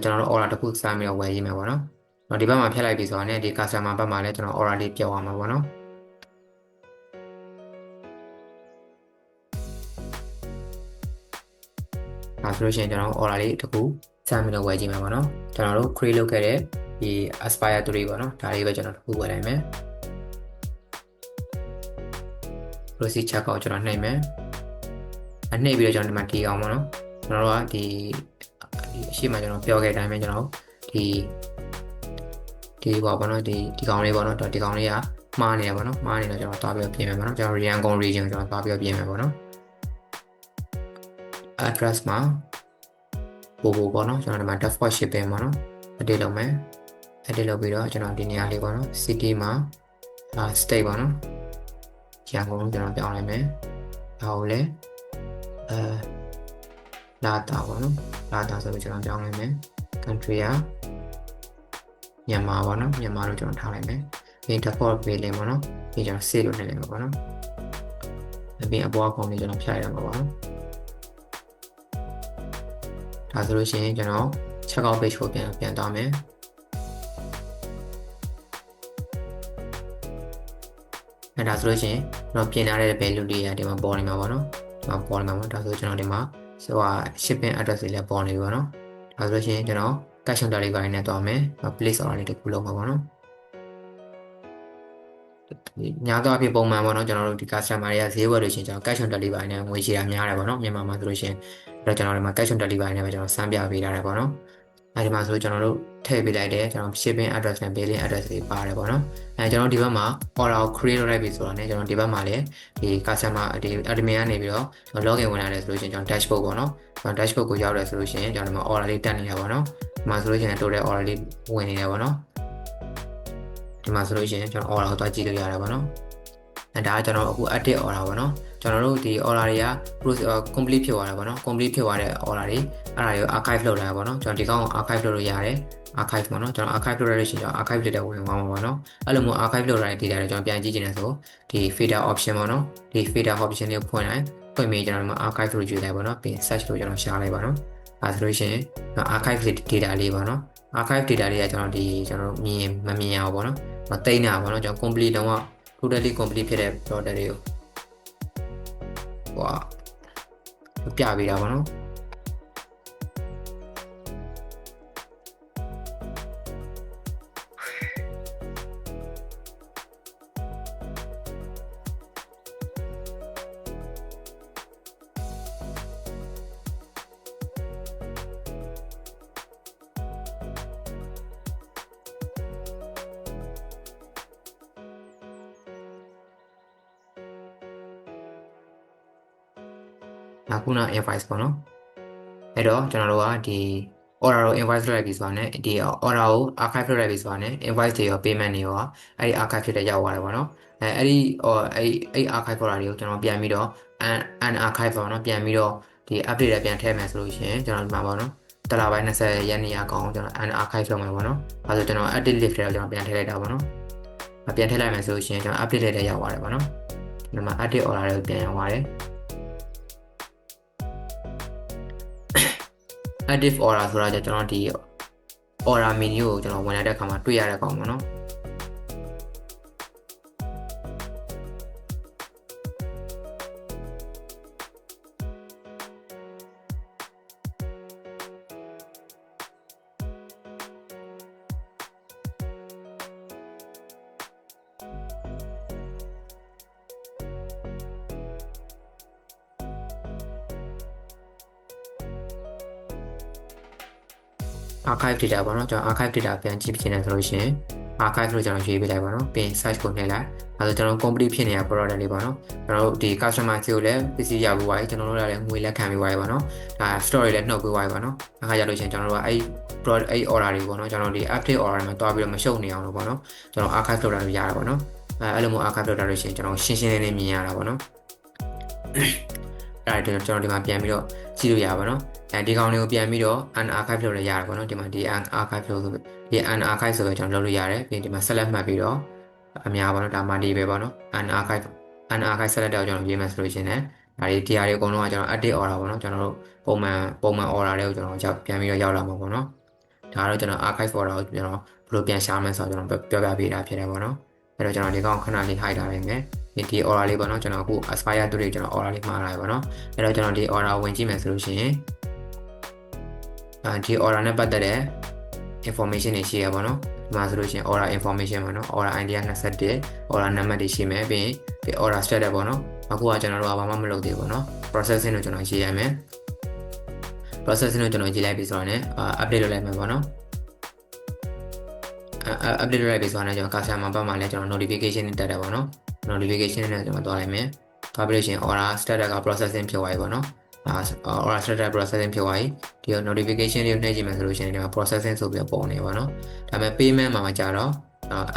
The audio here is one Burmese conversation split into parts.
ကျွန်တော်တို့ order တစ်ခုစမ်းပြီးတော့ဝယ်ရေးမယ်ပေါ့နော်။ဒီဘက်မှာဖြတ်လိုက်ပြီဆိုတော့ねဒီ customer ဘက်မှာလည်းကျွန်တော် order လေးပြောင်းအောင်မှာပေါ့နော်။ဒါဆိုလို့ရှိရင်ကျွန်တော် order လေးတစ်ခုစမ်းပြီးတော့ဝယ်ကြည့်မယ်ပေါ့နော်။ကျွန်တော်တို့ create လုပ်ခဲ့တဲ့ဒီ Aspire 3ပေါ့နော်။ဒါလေးပဲကျွန်တော်တစ်ခုဝယ်လိုက်မယ်။ proceed checkout ကျွန်တော်နှိပ်မယ်။နှိပ်ပြီးတော့ကျွန်တော်ဒီမှာတီအောင်ပေါ့နော်။ကျွန်တော်တို့ကဒီအရှိမကျွန်တော်ပြောခဲ့တဲ့အတိုင်းပဲကျွန်တော်ဒီပေါ့နော်ဒီကောင်လေးပေါ့နော်ဒီကောင်လေးကမှားနေရပေါ့နော်မှားနေတော့ကျွန်တော်သွားပြီးပြင်မယ်ပေါ့နော်ကျွန်တော် Yangon region ကျွန်တော်သွားပြီးပြင်မယ်ပေါ့နော် address မှာပို့ပေါ့နော်ကျွန်တော်ဒီမှာ default shipping ပေါ့နော် edit လုပ်မယ် edit လုပ်ပြီးတော့ကျွန်တော်ဒီနေရာလေးပေါ့နော် city မှာstate ပေါ့နော် Yangon ကျွန်တော်ပြောင်းလိုက်မယ်ဒါကိုလည်းdata ပေါ့နော် data ဆိုပြီးကျွန်တော်ပြောင်းလိုက်မယ် country ကမြန်မာပေါ့နော်မြန်မာလို့ကျွန်တော်ထားလိုက်မယ်ပြီး default billing ပေါ့နော်ပြီးကျွန်တော် save လုပ်နေလိုက်မှာပေါ့နော်ပြီးအပေါ်အကောင်လေးကျွန်တော်ဖြတ်ရမှာပေါ့နော်ဒါဆိုလို့ရှိရင်ကျွန်တော် checkout page ကိုပြန်သွားမယ်ဒါဆိုလို့ရှိရင်ကျွန်တော်ပြင်ထားတဲ့ value တွေကဒီမှာပေါ်နေမှာပေါ့နော်ဒီမှာပေါ်နေမှာပေါ့ဒါဆိုကျွန်တော်ဒီမှာshipping address တွေလည်းပေါ်နေပြီပေါ့နော်ဒါဆိုလို့ရှိရင်ကျွန်တော် cash on delivery နဲ့သွားမယ် place order လေးတစ်ခုလုပ်မှာပေါ့နော်ညာတော့အဖြစ်ပုံမှန်ပေါ့နော်ကျွန်တော်တို့ဒီ customer တွေကဈေးဝယ်လို့ရှိရင်ကျွန်တော် cash on delivery နဲ့ငွေချေတာများတယ်ပေါ့နော်မြန်မာမှာဆိုလို့ရှိရင်အဲ့တော့ကျွန်တော်ဒီမှာ cash on delivery နဲ့ပဲကျွန်တော်စမ်းပြပေးထားတယ်ပေါ့နော်အဲဒီမှာဆိုကျွန်တော်တို့ထည့်ပေးလိုက်တယ်ကျွန်တော် shipping address နဲ့ billing address တွေပါတယ်ပေါ့နော်ကျွန်တော်ဒီဘက်မှာ order ကို create လုပ်လိုက်ပြီဆိုတော့ねကျွန်တော်ဒီဘက်မှာလည်းဒီ customer ဒီ admin ကနေပြီးတော့ login ဝင်လာတယ်ဆိုလို့ရှိရင်ကျွန်တော် dashboard ပေါ့နော်ကျွန်တော် dashboard ကိုရောက်တယ်ဆိုလို့ရှိရင်ကျွန်တော်ဒီမှာ order လေးတက်နေတာပေါ့နော်ဒီမှာဆိုလို့ရှိရင် total order လေးဝင်နေတယ်ပေါ့နော်ဒီမှာဆိုလို့ရှိရင်ကျွန်တော် order ကိုတွားကြည့်လို့ရတယ်ပေါ့နော်ဒါကကျွန်တော်အခု edit order ပေါ့နော်ကျွန်တော်တို့ဒီ order တွေက complete ဖြစ်သွားတယ်ပေါ့နော် complete ဖြစ်သွားတဲ့ order တွေအဲ့ဒါတွေကို archive လုပ်လာပေါ့နော်ကျွန်တော်ဒီကောင်ကို archive လုပ်လို့ရတယ် archive ပေါ့နော်ကျွန်တော် archive လုပ်ရလို့ရှိရင်ကျွန်တော် archive လုပ်တဲ့ဝင်သွားမှာပေါ့နော်အဲ့လိုမျိုး archive လုပ်ရတဲ့ data တွေကျွန်တော်ပြန်ကြည့်ချင်တယ်ဆိုဒီ fader option ပေါ့နော်ဒီ fader option လေးကိုဖွင့်လိုက်ပြီးကျွန်တော်ဒီမှာ archive လို့ယူလိုက်ပေါ့နော်ပြီး search လို့ကျွန်တော်ရှာလိုက်ပါနော်အဲ့ဆိုလို့ရှိရင် archive data လေးပေါ့နော် archive data လေးကကျွန်တော်မမြင်ရဘူးပေါ့နော်မသိနေတာပေါ့နော်ကျွန်တော် complete လုံးဝ totally complete ဖြစ်တဲ့ product တွေကိုပြပေးတာပေါ့နော်ခုန invoice ပေါ့နော်အဲ့တော့ကျွန်တော်တို့ကဒီ order ကို invoice လုပ်လိုက်ပြီဆိုတာနဲ့ဒီ order ကို archive လုပ်လိုက်ပြီဆိုတာနဲ့ invoice တွေရော payment တွေရောအဲ့ဒီ archive ဖြစ်တဲ့ရောက်သွားတယ်ပေါ့နော်အဲ့ဒီ archive order တွေကိုကျွန်တော်ပြန်ပြီးတော့ archive ပေါ့နော်ပြန်ပြီးတော့ဒီ update တွေပြန်ထည့်မယ်ဆိုလို့ရှိရင်ကျွန်တော်ဒီမှာပေါ့နော်တလပိုင်း20ရက်နေ့အကောင်ကျွန်တော် archive လုပ်မှာပေါ့နော်အဲဆိုကျွန်တော် edit list တွေကိုကျွန်တော်ပြန်ထည့်လိုက်တာပေါ့နော်ပြန်ထည့်လိုက်မယ်ဆိုလို့ရှိရင်ကျွန်တော် update တွေရောက်သွားတယ်ပေါ့နော်ဒီမှာ update order တွေကိုပြန်ရောက်သွားတယ်active order ဆိုတာကြကျွန်တော်ဒီ order menu ကိုကျွန်တော်ဝင်လိုက်တဲ့အခါမှာတွေ့ရတဲ့ကောင်ပေါ့နော် archive data ပေါ့နော်ကျွန်တော် archive data ပြန်ကြည့်ဖြစ်နေဆိုလို့ရှိရင် archive လို့ကျွန်တော်ရေးပေးလိုက်ပါတော့ပြီး search ကိုနှိပ်လိုက်အဲဆိုကျွန်တော် complete ဖြစ်နေတဲ့ product လေးပေါ့နော်ကျွန်တော်တို့ဒီ customer ကိုလည်းပစ္စည်းရဖို့ပါကျွန်တော်တို့လည်းငွေလက်ခံပေးပါရပါတော့ဒါ store တွေလည်းနှုတ်ပေးပါရပါတော့အခါကျလို့ရှိရင်ကျွန်တော်တို့ကအဲ့ product အဲ့ order တွေပေါ့နော်ကျွန်တော်ဒီ update order မှာတွားပြီးတော့မရှုပ်နေအောင်လို့ပေါ့နော်ကျွန်တော် archive လုပ်တာလို့ရတာပေါ့နော်အဲ့လိုမျိုး archive လုပ်တာလို့ရှိရင်ကျွန်တော်ရှင်းရှင်းလင်းလင်းမြင်ရတာပေါ့နော်အဲ့ဒါကျွန်တော်ဒီမှာပြန်ပြီးတော့ကြည့်လို့ရပါတော့ဒီကောင်လေးကိုပြန်ပြီးတော့ archive လုပ်လို့ရတယ်ပေါ့နော်ဒီမှာဒီ archive လို့ဆိုပြီးဒီ archive ဆိုတော့ကျွန်တော်လုပ်လို့ရတယ်ပြီးဒီမှာ select မှတ်ပြီးတော့အများပေါ့နော်ဒါမှဒီပဲပေါ့နော် archive select တော့ကျွန်တော်ရေးမယ်ဆိုလို့ရှိရင်ဒါတွေတရားတွေအကုန်လုံးကကျွန်တော် update order ပေါ့နော်ကျွန်တော်တို့ပုံမှန် order တွေကိုကျွန်တော်ပြန်ပြီးတော့ရောက်လာမှာပေါ့နော် ဒါကတော့ကျွန်တော် archive folder ကိုကျွန်တော်ဘယ်လိုပြန်ရှာမလဲဆိုတော့ကျွန်တော်ပြောပြပေးတာဖြစ်တယ်ပေါ့နော်အဲ့တော့ကျွန်တော်ဒီကောင်ခဏလေး hide ထားလိုက်မယ်ဒီ order လေးပေါ့နော်ကျွန်တော်အခု aspire 2တွေကျွန်တော် order လေးမှားလာပြီပေါ့နော်အဲ့တော့ကျွန်တော်ဒီ order ဝင်ကြည့်မယ်ဆိုလို့ရှိရင်ဒီ order နဲ့ပတ်သက်တဲ့ information တွေရှိရပါတော့ဒီမှာဆိုလို့ရှိရင် order information ပေါ့နော် order ID 21 order number တွေရှိမယ်ပြီးရင်ဒီ order status ပေါ့နော်အခုကကျွန်တော်တို့ကဘာမှမလုပ်သေးဘူးပေါ့နော် processing ကိုကျွန်တော်ရေးရမယ် processing ကိုကျွန်တော်ရေးလိုက်ပြီဆိုတော့ね update လုပ်လိုက်မယ်ပေါ့နော် update လုပ်လိုက်ပြီဆိုတော့ねကျွန်တော် customer ဘက်မှာလည်းကျွန်တော် notification တက်တယ်ပေါ့နော် notification နဲ့ကျွန်တော်တွားလိုက်မယ်တွားပြီးလို့ရှိရင် order status က processing ဖြစ်သွားပြီပေါ့နော်order status processing ဖြစ်သွားပြီဒီ notification လေးကိုနှိပ်ကြည့်မယ်ဆိုလို့ရှိရင်ဒီမှာ processing ဆိုပြီးပုံနေပါတော့ဒါပေမဲ့ payment မှာကြတော့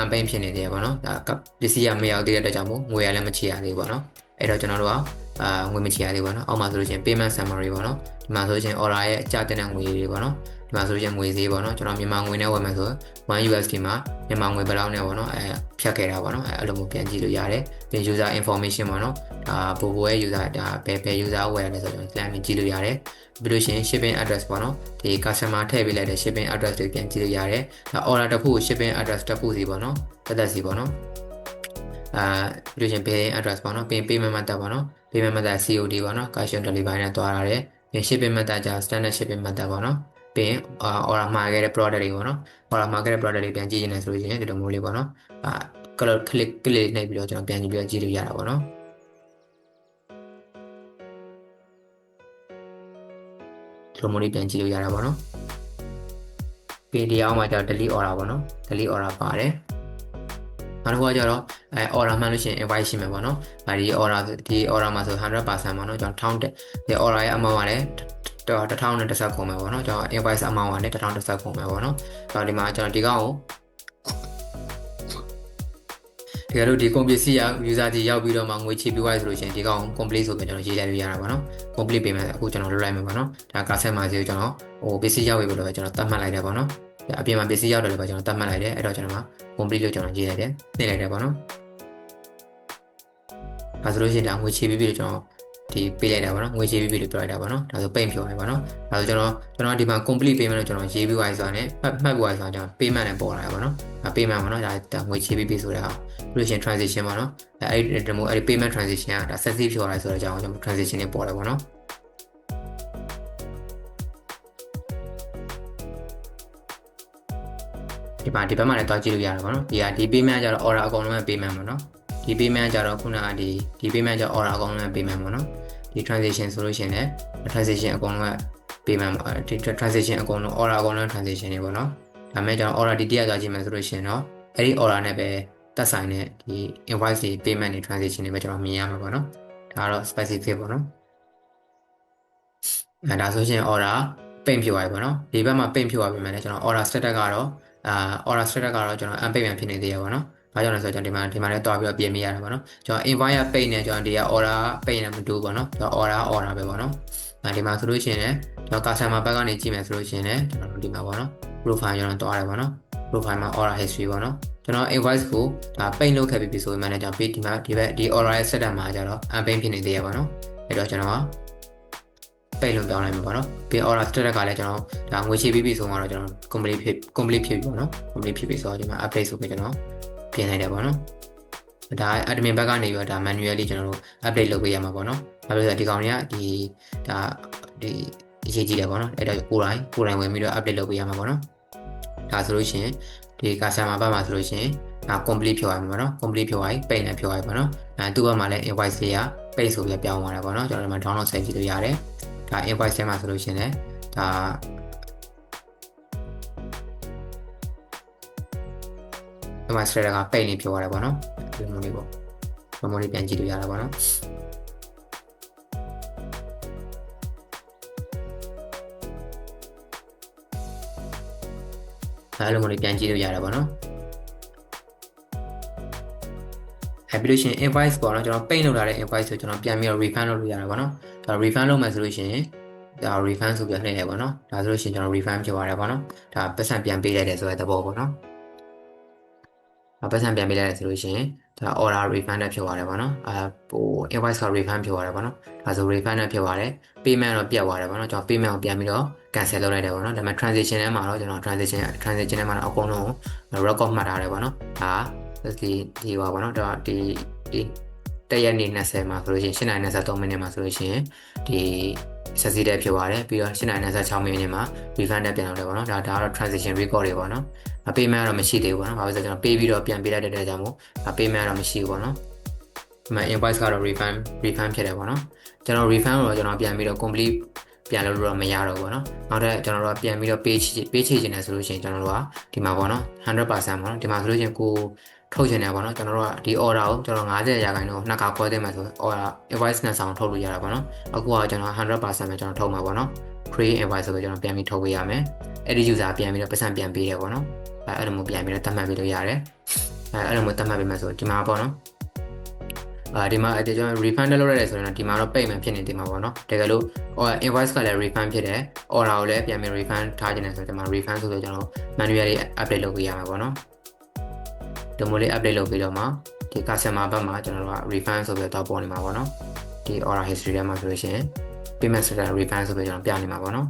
unpay ဖြစ်နေသေးတယ်ပေါ့နော်ဒါပစ္စည်းကမရောက်သေးတဲ့အတွက်ကြောင့်မို့ငွေရလည်းမချေရသေးဘူးပေါ့နော်အဲ့တော့ကျွန်တော်တို့ကငွေမချေရသေးဘူးပေါ့နော်အောက်မှာဆိုလို့ရှိရင် payment summary ပေါ့နော်ဒီမှာဆိုလို့ရှိရင် order ရဲ့အကျတဲ့ငွေတွေပေါ့နော်ဒီမှာဆိုလို့ရှိရင်ငွေဈေးပေါ့နော်ကျွန်တော်မြန်မာငွေနဲ့ဝယ်မယ်ဆို1 USD မှာမြန်မာငွေဘယ်လောက်နဲ့ပေါ့နော်ဖြတ်ခဲ့တာပေါ့နော်အဲ့လိုမျိုးပြန်ကြည့်လို့ရတယ်ပြီး user information ပေါ့နော်ပို့ရဲ့ user ဒါဘယ် user ဝယ်ရလဲဆိုတော့ကျွန်တော်ကြည့်လို့ရတယ်ပြီးလို့ရှိရင် shipping address ပေါ့နော်ဒီ customer ထည့်ပေးလိုက်တဲ့ shipping address တွေပြန်ကြည့်လို့ရတယ်ဒါ order တစ်ခုကို shipping address တစ်ခုစီပေါ့နော်သက်စီပေါ့နော်ပြီးလို့ရှိရင် billing address ပေါ့နော်ပြီး payment method ပေါ့နော် payment method COD ပေါ့နော် cash on delivery နဲ့တွားရတယ်ပြီး shipping method ကြာ standard shipping method ပေါ့နော်ပြီး order မှာခဲ့တဲ့ product တွေပေါ့နော် order မှာခဲ့တဲ့ product တွေပြန်ကြည့်နေဆိုလို့ရှိရင်ဒီလိုမျိုးလေးပေါ့နော်color click နှိပ်ပြီးတော့ကျွန်တော်ပြန်ကြည့်ပြီးတော့ကြည့်လို့ရတာပေါ့နော်ဒီလိုမျိုးလေးပြန်ကြည့်လို့ရတာပေါ့နော်ပြီးဒီအောင်မှာကျတော့ delete order ပေါ့နော် delete order ပါတယ်နောက်တစ်ခုကကျတော့order မှန်လို့ရှိရင် invoice ရှိမယ်ပေါ့နော်ဒီ order မှာဆို 100% ပေါ့နော်ကျွန်တော်1000ဒီ order ရဲ့ amount ကလည်း1010ခုမယ်ပေါ့နော်ကျွန်တော် invoice amount ကလည်း1010ခုမယ်ပေါ့နော်ဆိုတော့ဒီမှာကျွန်တော်ဒီကောင်ကိုဒီကတော့ဒီကုန်ပစ္စည်းရောက် user ကြီးရောက်ပြီးတော့မှငွေချေပြီးသွားဆိုလို့ရှိရင်ဒီကောင် complete ဆိုပြီးကျွန်တော်ရေးလိုက်လို့ရတာပေါ့နော် complete payment အခုကျွန်တော်လုပ်လိုက်မယ်ပေါ့နော်ဒါ customer စီကိုကျွန်တော်ပစ္စည်းရောက်ပြီလို့ပဲကျွန်တော်သတ်မှတ်လိုက်တယ်ပေါ့နော်အပြင်မှာပစ္စည်းရောက်တယ်လို့ပဲကျွန်တော်သတ်မှတ်လိုက်တယ်အဲ့တော့ကျွန်တော်က complete လို့ကျွန်တော်ရေးလိုက်တယ်နှိပ်လိုက်တယ်ပေါ့နော်ဒါဆိုလို့ရှိရင်ဒါငွေချေပြီးပြီလို့ကျွန်တော်ဒီပေးလိုက်တာပေါ့နော်ငွေချေပြီးပြီလို့ပြောလိုက်တာပေါ့နော်ဒါဆို pay ပြောလိုက်ပါနော်ဒါဆိုကျွန်တော်ဒီမှာ complete payment လို့ကျွန်တော်ရေးပြီးသွားပြီဆိုတာ ਨੇ မှတ်ပြီးသွားပြီဆိုတာကျွန်တော် payment နဲ့ပေါ်လာတယ်ပေါ့နော်ဒါ payment ပေါ့နော်ဒါငွေချေပြီးပြီဆိုတာပြီးလို့ရှိရင် transaction ပေါ့နော်အဲ့ဒီ payment transaction ကဒါ success ဖြစ်သွားတယ်ဆိုတော့ကျွန်တော် transaction နဲ့ပေါ်တယ်ပေါ့နော်ဒီမှာဒီဘက်မှာလည်းတွားကြည့်လို့ရတယ်ပေါ့နော်ဒီ payment ကျတော့ order အကုန်လုံးရဲ့ payment ပေါ့နော်ဒီ payment ကျတော့ခုနကဒီ payment ကျတော့ order အကုန်လုံးရဲ့ payment ပေါ့နော်ဒီ transaction ဆိုလို့ရှိရင်လည်း transaction အကုန်လုံးရဲ့ payment ပေါ့ဒီ transaction အကုန်လုံး order အကုန်လုံး transaction တွေပေါ့နော်ဒါမဲ့ကျတော့ order ဒီတရားသွားကြည့်မယ်ဆိုလို့ရှိရင်တော့အဲ့ဒီ order နဲ့ပဲသက်ဆိုင်တဲ့ဒီ invoice တွေ payment တွေ transaction တွေပဲကျွန်တော်မြင်ရမှာပေါ့နော်ဒါကတော့ specific ပေါ့နော်ဒါဆိုရှင် order ပိတ်ဖြစ်သွားပြီပေါ့နော်ဒီဘက်မှာပိတ်ဖြစ်သွားပြီမှလည်းကျွန်တော် order status ကတော့order status ကတော့ကျွန်တော် unpaid ဖြစ်နေသေးရပါတော့။ဘာကြောင့်လဲဆိုတော့ကျွန်တော်ဒီမှာလည်းတွားပြီးတော့ပြင်မိရတာပေါ့နော်။ကျွန်တော် invoice ပိတ်နေကျွန်တော်ဒီက order ပိတ်နေမတူဘူးပေါ့နော်။ကျွန်တော် order ပဲပေါ့နော်။ဒီမှာဆိုလို့ရှိရင်လည်းကျွန်တော် customer ဘက်ကနေကြည့်မယ်ဆိုလို့ရှိရင်လည်းကျွန်တော်ဒီမှာပေါ့နော်။ profile ကျွန်တော်တွားတယ်ပေါ့နော်။ profile မှာ order history ပေါ့နော်။ကျွန်တော် invoice ကိုဒါပိတ်လုပ်ခဲ့ပြီးဆိုရင်မှလည်းကျွန်တော်ဒီမှာဒီ order ရဲ့ setup မှာကျတော့ unpaid ဖြစ်နေသေးရပါတော့။အဲ့တော့ကျွန်တော်ပိတ်လို့ပြောင်းလိုက်မှာပေါ့နော်ပြီး order status ကလည်းကျွန်တော်ဒါငွေချေပြီးပြီဆိုတော့ကျွန်တော် complete ဖြစ်ပြီပေါ့နော် complete ဖြစ်ပြီဆိုတော့ကျွန်တော် update ဆိုပြီးကျွန်တော်ပြင်လိုက်တယ်ပေါ့နော်ဒါ admin ဘက်ကနေပြီးတော့ဒါ manually ကျွန်တော်တို့ update လုပ်ပေးရမှာပေါ့နော်ဘာလို့လဲဆိုတော့ဒီကောင်တွေကဒီအရေးကြီးတယ်ပေါ့နော်အဲ့တော့ကိုယ်တိုင်ဝင်ပြီးတော့ update လုပ်ပေးရမှာပေါ့နော်ဒါဆိုလို့ရှိရင်ဒီ customer ဘက်မှာဆိုလို့ရှိရင်ဒါ complete ဖြစ်သွားပြီပေါ့နော် complete ဖြစ်သွားပြီ pay နဲ့ဖြစ်သွားပြီပေါ့နော်သူ့ဘက်မှာလည်း invoice တွေက pay ဆိုပြီးပြောင်းသွားတယ်ပေါ့နော်ကျွန်တော်ဒီမှာ download ဆက်ကြည့်လို့ရတယ်ဒါ invoice ထဲမှာဆိုလို့ရှိရင်လည်းဒါ invoice ထဲက pay နေဖြစ်သွားတယ်ပေါ့နော်ဒီလိုမျိုးလေးပေါ့ဒီလိုမျိုးလေးပြန်ကြည့်လို့ရတာပေါ့နော်အဲ့လိုမျိုးလေးပြန်ကြည့်လို့ရတယ်ပေါ့နော်ပြီးလို့ရှိရင် invoice ပေါ့နော်ကျွန်တော် pay လုပ်လာတဲ့ invoice ကိုကျွန်တော်ပြန်ပြီးတော့ refund လုပ်လို့ရတယ်ပေါ့နော်ဒါ refund လုပ်မယ်ဆိုလို့ရှိရင်ဒါ refund ဆိုပြီးနှိပ်လိုက်ပေါ့နော်ဒါဆိုလို့ရှိရင်ကျွန်တော် refund ဖြစ်သွားတယ်ပေါ့နော်ဒါပတ်စံပြန်ပေးလိုက်တယ်ဆိုတဲ့သဘောပေါ့နော်ပတ်စံပြန်ပေးလိုက်တယ်ဆိုလို့ရှိရင် ဒါ order refund နဲ့ဖြစ်သွားတယ်ပေါ့နော်ဟို invoice က refund ဖြစ်သွားတယ်ပေါ့နော်ဒါဆို refund နဲ့ဖြစ်သွားတယ် payment တော့ပြတ်သွားတယ်ပေါ့နော်ကျွန်တော် payment ကိုပြန်ပြီးတော့ cancel လုပ်လိုက်တယ်ပေါ့နော်ဒါပေမဲ့ transaction ထဲမှာတော့ကျွန်တော် transaction ထဲမှာတော့အကုန်လုံး record မှတ်ထားတယ်ပေါ့နော်ဒါဒီပါပေါ့နော်ဒါဒီတရက်နေ့20မှာဆိုလို့ရှိရင်8:23မိနစ်မှာဆိုလို့ရှိရင်ဒီ succeeded ဖြစ်သွားတယ်ပြီးတော့8:26မိနစ်မှာ refund နဲ့ပြန်လုပ်တယ်ပေါ့နော်ဒါကတော့ transaction record တွေပေါ့နော်payment ကတော့မရှိသေးဘူးပေါ့နော်ဘာလို့လဲဆိုတော့ကျွန်တော် pay ပြီးတော့ပြန်ပေးလိုက်တဲ့အတွက်ကြောင့်မို့payment ကတော့မရှိဘူးပေါ့နော်ဒီမှာ invoice ကတော့ refund ဖြစ်တယ်ပေါ့နော်ကျွန်တော် refund ကိုတော့ကျွန်တော်ပြန်ပြီးတော့ complete ပြန်လုပ်လို့တော့မရတော့ဘူးပေါ့နော်နောက်ထပ်ကျွန်တော်တို့ကပြန်ပြီးတော့ page ချင်တယ်ဆိုလို့ရှိရင်ကျွန်တော်တို့ကဒီမှာပေါ့နော်100%ပေါ့နော်ဒီမှာဆိုလို့ရှိရင်ကိုထုတ်ချင်တယ်ပေါ့နော်ကျွန်တော်တို့ကဒီ order ကိုကျွန်တော်50ရာခိုင်နှုန်းနှစ်ခါခွဲသိမ်းမှဆို order invoice နဲ့ဆောင်ထုတ်လို့ရတာပေါ့နော်အခုကကျွန်တော်100%ပဲကျွန်တော်ထုတ်မှာပေါ့နော် create invoice ဆိုပြီးကျွန်တော်ပြန်ပြီးထုတ်ပေးရမယ်အဲ့ဒီ user ပြန်ပြီးတော့ပတ်စံပြန်ပေးတယ်ပေါ့နော်အဲ့လိုမျိုးပြန်ပြီးတော့တတ်မှတ်ပေးလို့ရတယ်အဲ့လိုမျိုးတတ်မှတ်ပေးမှဆိုဒီမှာပေါ့နော်ဒီမှာကျွန်တော် refund လုပ်ရတယ်ဆိုရင်ဒီမှာတော့ payment ဖြစ်နေတယ်မှာပေါ့နော်တကယ်လို့ invoice ကလည်း refund ဖြစ်တယ် order ကိုလည်းပြန်ပြီး refund ထားခြင်းနဲ့ဆိုတော့ဒီမှာ refund ဆိုတော့ကျွန်တော် manually update လုပ်ပေးရမှာပေါ့နော်ဒီမိုးလေး update လုပ်ပြီးတော့မှဒီ customer ဘက်မှာကျွန်တော်တို့က refund ဆိုပြီးတော့ပေါ်နေမှာပေါ့နော်ဒီ order history ထဲမှာဆိုလို့ရှိရင် payment status refund ဆိုပြီးကျွန်တော်ပြနေမှာပေါ့နော်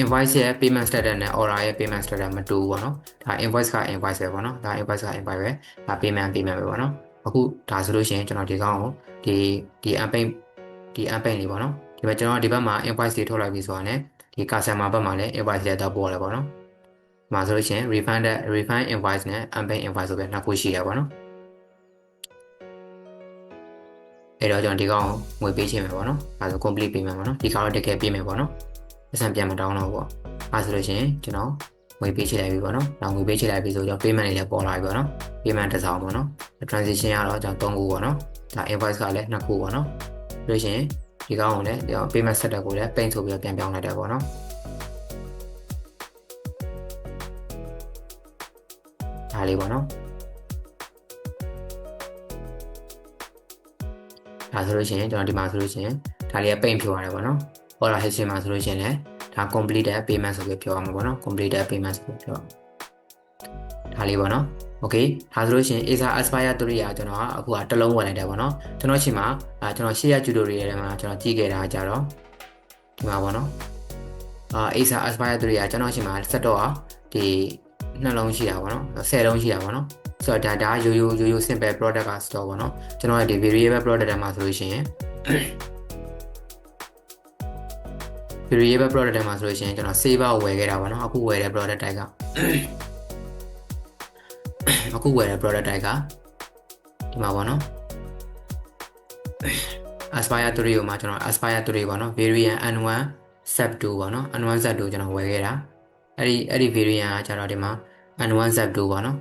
invoice ရဲ့ payment status နဲ့ order ရဲ့ payment status မတူဘူးပေါ့နော်ဒါ invoice က invoice ပဲပေါ့နော်ဒါ invoice က invoice ပဲဒါ payment ပဲပေါ့နော်အခုဒါဆိုလို့ရှိရင်ကျွန်တော်ဒီကောင်ကိုဒီ unpaid လေးပေါ့နော်ဒီမှာကျွန်တော်ဒီဘက်မှာ invoice တွေထုတ်လိုက်ပြီးဆိုတာနဲ့ဒီ customer ဘက်မှာလည်း invoice တွေတော့ပေါ်တယ်ပေါ့နော်ဒီမှာဆိုလို့ရှိရင် refund invoice နဲ့ unpaid invoice ဆိုပြီးနှစ်ခုရှိတယ်ပေါ့နော်အဲ့တော့ကျွန်တော်ဒီကောင်ကိုငွေပေးချင်မယ်ပေါ့နော်ဒါဆို complete payment ပေါ့နော်ဒီကောင်တော့တကယ်ပေးမယ်ပေါ့နော်အဆန်ပြန်မတောင်းတော့ဘူးပေါ့အဲဆိုလို့ရှိရင်ကျွန်တော်ငွေပေးချလိုက်ပြီပေါ့နော်နောက်ငွေပေးချလိုက်ပြီဆိုတော့ payment တွေလည်းပေါ်လာပြီပေါ့နော် payment တစ်စောင်ပေါ့နော် transaction ကတော့ကျွန်တော်3ခုပေါ့နော်ဒါ invoice ကလည်း2ခုပေါ့နော်ပြီးလို့ရှိရင်ဒီကောင်ကိုလည်းဒီကောင် payment setup ကိုလည်း paint ဆိုပြီးတော့ပြန်ပြောင်းလိုက်တယ်ပေါ့နော်ဒါလေးပေါ့နော်ဒါဆိုလို့ရှိရင်ကျွန်တော်ဒီမှာဆိုလို့ရှိရင်ဒါလေးက paint ဖြစ်သွားတယ်ပေါ့နော် order history မှာဆိုလို့ရှိရင်လည်းဒါ completed payment ဆိုပြီးပြောရမှာပေါ့နော် completed payment ဆိုပြီးပြောဒါလေးပေါ့နော် okay ဒါဆိုလို့ရှိရင် Acer Aspire 3ရာကျွန်တော်ကအခုကတစ်လုံးဝင်လိုက်တယ်ပေါ့နော်ကျွန်တော်ချိန်မှာကျွန်တော်ရှေ့ရ tutorial ထဲမှာကျွန်တော်ကြည့်ခဲ့တာကြတော့ဒီမှာပေါ့နော်Acer Aspire 3ရာကျွန်တော်ချိန်မှာစက်တော့ဒီနှလုံးရှိတာပေါ့နော်10လုံးရှိတာပေါ့နော်ဆိုတော့ဒါရိုး simple product က store ပေါ့နော်ကျွန်တော်ဒီ variable product ထဲမှာဆိုလို့ရှိရင်variable product ထဲမှာဆိုလို့ရှိရင်ကျွန်တော် saver ကိုဝယ်ခဲ့တာပေါ့နော်အခုဝယ်တဲ့ product type ကအခုဝယ်တဲ့ product type ကဒီမှာပေါ့နော် Aspire 3ကိုမှကျွန်တော် Aspire 3ပေါ့နော် variant N1 Zep 2ပေါ့နော် N1 Zep 2ကျွန်တော်ဝယ်ခဲ့တာအဲ့ဒီ variant ကကျတော့ဒီမှာ N1 Zep 2ပေါ့နော်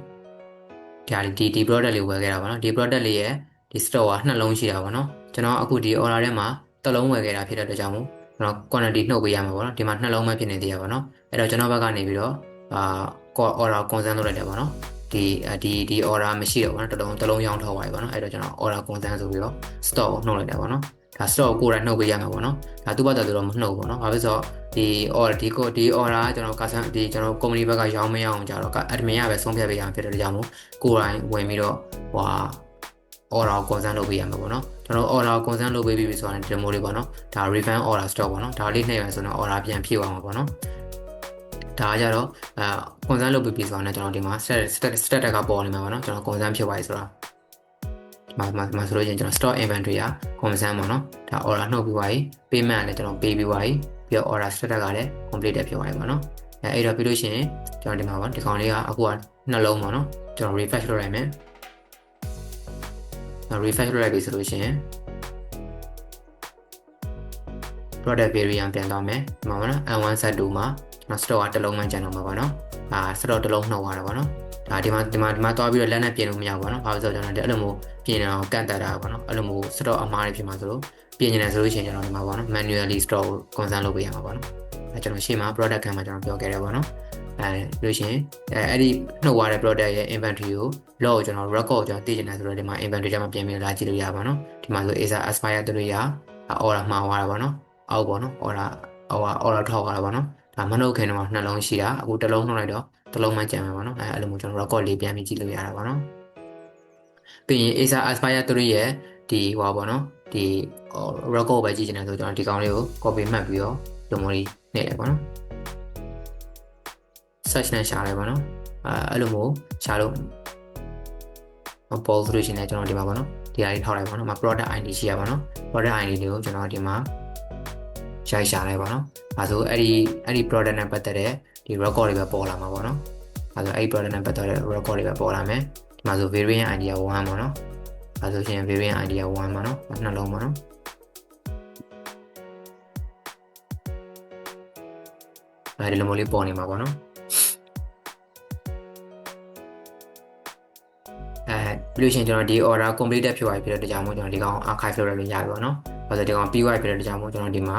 ဒီ product လေးဝယ်ခဲ့တာပေါ့နော်ဒီ product လေးရဲ့ဒီ store က2လုံးရှိတာပေါ့နော်ကျွန်တော်အခုဒီ order ထဲမှာတစ်လုံးဝယ်ခဲ့တာဖြစ်တဲ့အတွက်ကြောင့်မို့ကျွန်တော် quantity နှုတ်ပေးရမှာပေါ့နော်ဒီမှာ2လုံးမှဖြစ်နေသေးရပါတော့အဲ့တော့ကျွန်တော်ဘက်ကနေပြီးတော့order consent လုပ်လိုက်တယ်ပေါ့နော်ဒီ order မရှိတော့ဘူးเนาะတစ်လုံးရောင်းထောက်သွားပြီပေါ့နော်အဲ့တော့ကျွန်တော် order consent ဆိုပြီးတော့ stock ကိုနှုတ်လိုက်တယ်ပေါ့နော်ဒါ stock ကိုကိုယ်တိုင်နှုတ်ပေးရမှာပေါ့နော်ဒါသူ့ဘာသာသူတော့မနှုတ်ဘူးပေါ့နော်ဘာဖြစ်လို့ဒီ order ဒီ order ကကျွန်တော် customer ဒီကျွန်တော် company ဘက်ကရောင်းမရအောင်ကြတော့ admin ကပဲဆုံးဖြတ်ပေးရမှာဖြစ်တဲ့ကြောင့်မို့ကိုယ်တိုင်ဝင်ပြီးတော့order consent လုပ်ပေးရမှာပေါ့နော်ကျွန်တော် order consent လုပ်ပေးပြီဆိုတော့ဒီလိုမျိုးလေးပေါ့နော်ဒါ refund order stock ပေါ့နော်ဒါလေးနှိပ်ရဆိုတော့ order ပြန်ဖြည့်သွားမှာပေါ့နော်ဒါကြတော့consent လုပ်ပြီးဆိုတော့ကျွန်တော်ဒီမှာ status ကပေါ်နေမှာပေါ့နော်ကျွန်တော် consent ဖြစ်သွားပြီဆိုတော့မှာဆိုလို့ရင်ကျွန်တော် stock inventory က consent ပေါ့နော်ဒါ order နှုတ်ပြီးသွားပြီ payment ကလည်းကျွန်တော် pay ပြီးသွားပြီပြီးတော့ order status ကလည်း completed ဖြစ်သွားပြီပေါ့နော်အဲ့တော့ပြီးလို့ရှိရင်ကျွန်တော်ဒီမှာပေါ့ဒီကောင်လေးကအခုကနှလုံးပေါ့နော်ကျွန်တော် refresh လုပ်လိုက်မယ် refresh လုပ်လိုက်ပြီဆိုလို့ရှိရင် product variant ပြန်တော့မယ်ဒီမှာပေါ့နော် N1 Z2 မှာကျွန်တော် store ကတစ်လုံးမှကျန်တော့မှာပေါ့နော်store တစ်လုံးနှုတ်သွားတာပေါ့နော်ဒါဒီမှာသွားပြီးတော့လက်နဲ့ပြင်လို့မရဘူးပေါ့နော်ဘာလို့ဆိုတော့ကျွန်တော်အဲ့လိုမျိုးပြင်နေအောင်ကန့်တက်တာပေါ့နော်အဲ့လိုမျိုး store အမှားတွေဖြစ်မှာဆိုလို့ပြင်နေတယ်ဆိုလို့ရှိရင်ကျွန်တော်ဒီမှာပေါ့နော် manually store ကို consent လုပ်ပေးရမှာပေါ့နော်ကျွန်တော်ရှေ့မှာ product ခံမှာကျွန်တော်ပြောခဲ့တယ်ပေါ့နော်လို့ရှိရင်အဲ့ဒီနှုတ်သွားတဲ့ product ရဲ့ inventory ကို log ကိုကျွန်တော် record ကိုကျွန်တော်သိချင်တယ်ဆိုတော့ဒီမှာ inventory ထဲမှာပြင်ပြီးလာကြည့်လို့ရပါတော့ဒီမှာဆို Acer Aspire 3ရ order မှားသွားတာပေါ့နော်အောက်ပေါ့နော် order ထောက်သွားတာပေါ့နော်ဒါမနှုတ်ခင်တော့နှလုံးရှိတာအခုတစ်လုံးနှုတ်လိုက်တော့တစ်လုံးမှကျန်မှာပေါ့နော်အဲ့လိုမျိုးကျွန်တော် record လေးပြန်ပြီးကြည့်လို့ရတာပေါ့နော် ပြီးရင် Acer Aspire 3ရဲ့ဒီဟောပေါ့နော်ဒီ record ပဲကြည့်ချင်တယ်ဆိုကျွန်တော်ဒီကောင်လေးကို copy မှတ်ပြီးတော့ဒီလိုမျိုးလေးနေလိုက်ပေါ့နော် search နဲ့ရှာလိုက်ပေါ့နော်အဲ့လိုမျိုးရှာလို့ပေါ်ဆိုလို့ရှိရင်ကျွန်တော်ဒီမှာပေါ့နော်ဒီဟာလေးထောက်လိုက်ပေါ့နော်product ID ရှိရပါတော့ product ID လေးကိုကျွန်တော်ဒီမှာရှာလိုက်ပါတော့အဲဆိုအဲ့ဒီ product နဲ့ပတ်သက်တဲ့ဒီ record တွေပဲပေါ်လာမှာပေါ့နော်အဲဆိုအဲ့ဒီ product နဲ့ပတ်သက်တဲ့ record တွေပဲပေါ်လာမယ်ဒီမှာဆို variant ID 1ပေါ့နော်အဲဆိုရှင် variant ID 1ပေါ့နော်နှလုံးပေါ့နော်အဲဒီလိုမျိုးလေးပေါ်နေမှာပေါ့နော်ပြီးလို့ရှိရင်ကျွန်တော်ဒီ order completed ဖြစ်သွားပြီဖြစ်တဲ့ကြောင့်မို့ကျွန်တော်ဒီကောင် archive လုပ်ရလို့ရပြီပေါ့နော်။ဘာလို့ဒီကောင်ပြီးသွားပြီဖြစ်တဲ့ကြောင့်မို့ကျွန်တော်ဒီမှာ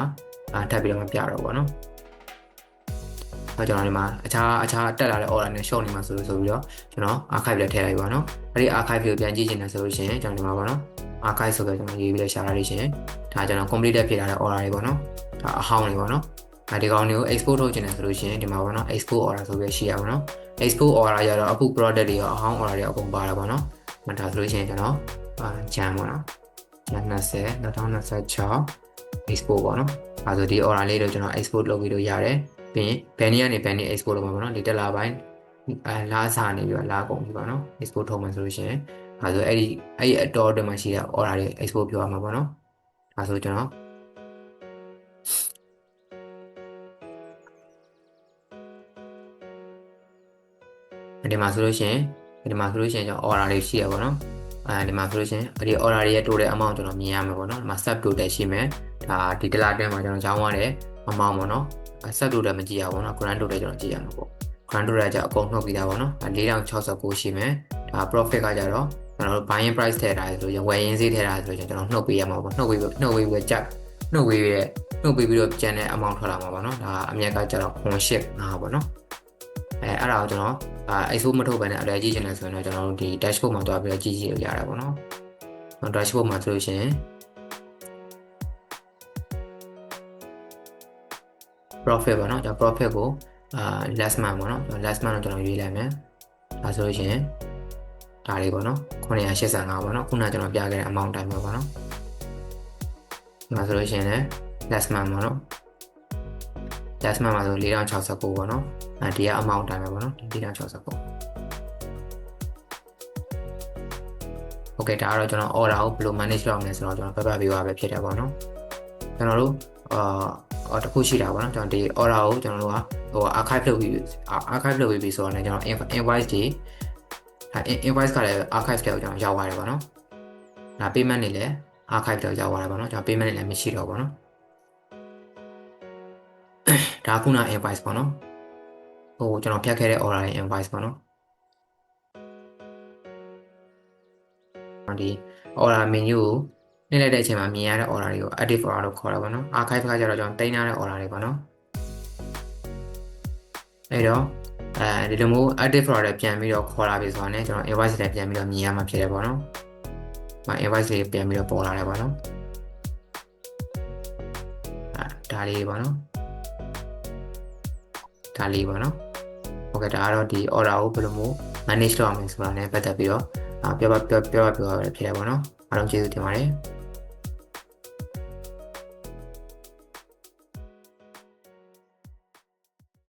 ထပ်ပြီးတော့မပြတော့ဘူးပေါ့နော်။အဲကျွန်တော်ဒီမှာအခြားတက်လာတဲ့ order နဲ့ short နေမှာဆိုပြီးတော့ကျွန်တော် archive လည်းထည့်လိုက်ပြီပေါ့နော်။အဲဒီ archive ကိုပြန်ကြည့်ချင်တယ်ဆိုလို့ရှိရင်ကျွန်တော်ဒီမှာပေါ့နော်။ archive ဆိုပြီးကျွန်တော်ရေးပြီးတော့ရှာလာလို့ရှိရင်ဒါကျွန်တော် completed ဖြစ်လာတဲ့ order တွေပေါ့နော်။ဒါအဟောင်းတွေပေါ့နော်။ဒီကောင်တွေကို export ထုတ်ချင်တယ်ဆိုလို့ရှိရင်ဒီမှာပေါ့နော် export order ဆိုပြီးရှိရပါတော့။ export order ရတော့အခု product တွေရောအဟောင်း order တွေအကုန်ပါတာပေါ့နော်။ဒါဆိုလို့ရှိရင်ကျွန်တော်ဂျန်ပေါ့နော်ဂျန်2026 export ပေါ့နော်အဲဆိုဒီ order လေးတော့ကျွန်တော် export လုပ်ပြီးလို့ရတယ်ပြီးရင်ဘယ်နည်း export လုပ်မှာပေါ့နော်ဒီတက်လာပိုင်းလာစားနေပြီးတော့လာကုန်ပြီပေါ့နော် export ထုတ်မှဆိုလို့ရှိရင်အဲဆိုအဲ့ဒီအတော်တွေမှာရှိတဲ့ order တွေ export ပြောရမှာပေါ့နော်အဲဆိုကျွန်တော်ဒီမှာဆိုလို့ရှိရင်ကျွန်တော် order လေးရှိရပါတော့ဒီမှာဆိုလို့ရှိရင်ဒီ order တွေရဲ့ total amount ကျွန်တော်မြင်ရမှာပေါ့နော်ဒီမှာ sub total ရှိမယ်ဒါဒီတလားအတွင်းမှာကျွန်တော်ကြောင်းသွားတယ် amount ပေါ့နော် sub total မကြည့်ရဘူးနော် grand total ကျွန်တော်ကြည့်ရမှာပေါ့ grand total ကအကုန်နှုတ်ပြီးသားပေါ့နော်4069ရှိမယ်ဒါ profit ကကြတော့ကျွန်တော်တို့ buying price ထည့်ထားတယ်ဆိုရင်ဝယ်ရင်းဈေးထည့်ထားတယ်ဆိုရင်ကျွန်တော်နှုတ်ပေးရမှာပေါ့နှုတ်ပေးကြက်နှုတ်ပေးပြီးတော့ကျန်တဲ့ amount ထွက်လာမှာပေါ့နော်ဒါအမြတ်ကကြတော့0.8ပေါ့နော်အဲ့ဒါကိုကျွန်တော်export မထုတ်ဘဲနဲ့အလဲကြည့်ချင်တယ်ဆိုရင်တော့ကျွန်တော်တို့ဒီ dashboard မှာတွားပြီးတော့ကြည့်လို့ရတာပေါ့နော်။ dashboard မှာဆိုလို့ရှိရင် profit ပေါ့နော်ကျွန်တော် profit ကိုlast month ပေါ့နော်last month ကိုကျွန်တော်ရွေးလိုက်မယ်။ဒါဆိုလို့ရှိရင်ဒါလေးပေါ့နော်985ပေါ့နော်ခုနကကျွန်တော်ပြခဲ့တဲ့ amount တိုင်းပဲပေါ့နော်။ဒါဆိုလို့ရှိရင်လည်း last month ပေါ့နော် last month မှာဆို4069ပေါ့နော်ဒီက amount တိုင်းပဲပေါ့နော်4069 okay ဒါကတော့ကျွန်တော် order ကိုဘယ်လို manage လုပ်ရမလဲဆိုတော့ကျွန်တော်ပြပြပေးပါပဲဖြစ်တယ်ပေါ့နော်ကျွန်တော်တို့တခုရှိတာပေါ့နော်ကျွန်တော်ဒီ order ကိုကျွန်တော်တို့ကarchive လုပ်ပြီးဆိုတော့လည်းကျွန်တော် invoice တွေinvoice ကလည်း archive တွေကိုကျွန်တော်ရောက်သွားတယ်ပေါ့နော်ဒါ payment တွေလည်း archive တွေရောက်သွားတယ်ပေါ့နော်ကျွန်တော် payment တွေလည်းမရှိတော့ပေါ့နော်ဒါခုန invoice ပေါ့နော်ကျွန်တော်ဖြတ်ခဲ့တဲ့ order ရဲ့ invoice ပေါ့နော်ဒီ order menu ကိုနှိပ်လိုက်တဲ့အချိန်မှာမြင်ရတဲ့ order တွေကို active order လို့ခေါ်တာပေါ့နော် archive ကကြတော့ကျွန်တော်တင်ထားတဲ့ order တွေပေါ့နော်အဲ့တော့ဒီလိုမျိုး active order ပြန်ပြီးတော့ခေါ်လာပြီဆိုတော့ねကျွန်တော် invoice တွေပြန်ပြီးတော့မြင်ရမှာဖြစ်တယ်ပေါ့နော်invoice တွေပြန်ပြီးတော့ပေါ်လာတယ်ပေါ့နော်ဒါလေးပေါ့နော်ဒါလေးပေါ့နော်ဟုတ်ကဲ့ဒါကတော့ဒီ order ကိုဘယ်လိုမျိုး manage လုပ်ရမလဲဆိုတာနဲ့ပတ်သက်ပြီးတော့ပြောဖြစ်တယ်ပေါ့နော်အားလုံးကျေးဇူးတင်ပါတယ်